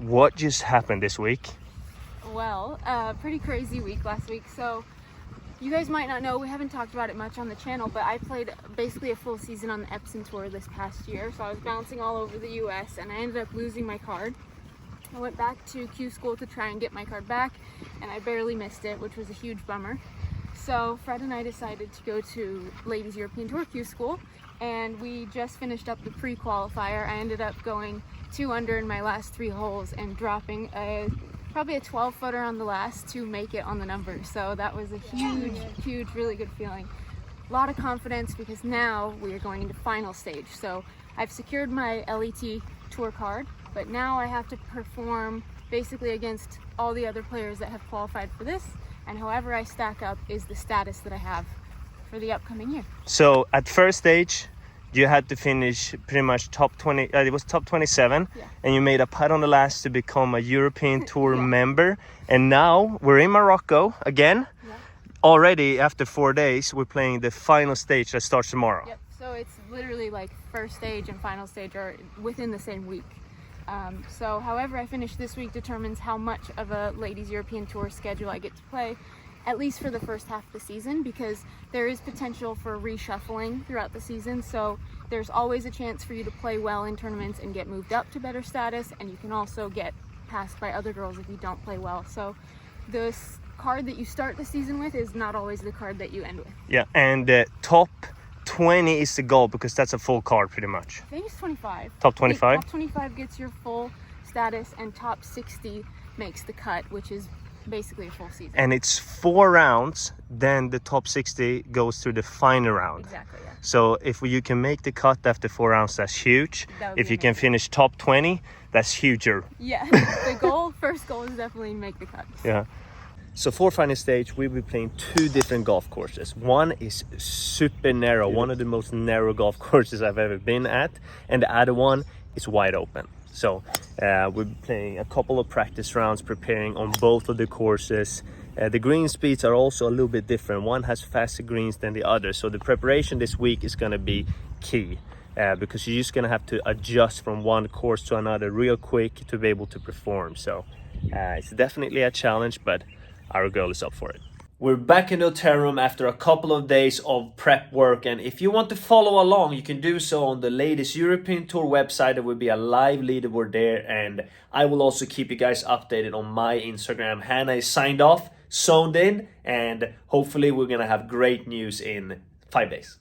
what just happened this week? Well, pretty crazy week last week. So you guys might not know, we haven't talked about it much on the channel, but I played basically a full season on the Epson Tour this past year. So I was bouncing all over the US and I ended up losing my card. I went back to Q school to try and get my card back, and I barely missed it, which was a huge bummer. So Fred and I decided to go to Ladies European Tour Q school, and we just finished up the pre-qualifier. I ended up going 2 under in my last 3 holes and dropping probably a 12-footer on the last to make it on the numbers. So that was a huge, really good feeling. A lot of confidence because now we are going into final stage. So I've secured my LET Tour card, but now I have to perform basically against all the other players that have qualified for this, and however I stack up is the status that I have for the upcoming year. So at first stage, you had to finish pretty much top 20, it was top 27, Yeah. and you made a putt on the last to become a European Tour Yeah. member. And now we're in Morocco again. Yeah. Already after 4 days, we're playing the final stage that starts tomorrow. Yep. So it's literally like first stage and final stage are within the same week. So however I finish this week determines how much of a Ladies European Tour schedule I get to play, at least for the first half of the season, because there is potential for reshuffling throughout the season. So there's always a chance for you to play well in tournaments and get moved up to better status, and you can also get passed by other girls if you don't play well. So this card that you start the season with is not always the card that you end with. Yeah, and top 20 is the goal because that's a full card pretty much. I think it's 25. Top 25? Top 25 gets your full status, and top 60 makes the cut, which is basically a full season. And it's 4 rounds, then the top 60 goes through the final round. Exactly, yeah. So if you can make the cut after 4 rounds, that's huge. That would If be you can amazing. finish top 20, that's huger. Yeah, the first goal is definitely to make the cut. Yeah. So for final stage, we'll be playing 2 different golf courses. One is super narrow, one of the most narrow golf courses I've ever been at, and the other one is wide open. So we'll be playing a couple of practice rounds, preparing on both of the courses. The green speeds are also a little bit different. One has faster greens than the other. So the preparation this week is going to be key because you're just going to have to adjust from one course to another real quick to be able to perform. So it's definitely a challenge, but our girl is up for it. We're back in the hotel room after a couple of days of prep work, and if you want to follow along, you can do so on the Ladies European Tour website. There will be a live leaderboard there, and I will also keep you guys updated on my Instagram. Hannah is signed off, zoned in, and hopefully we're gonna have great news in 5 days.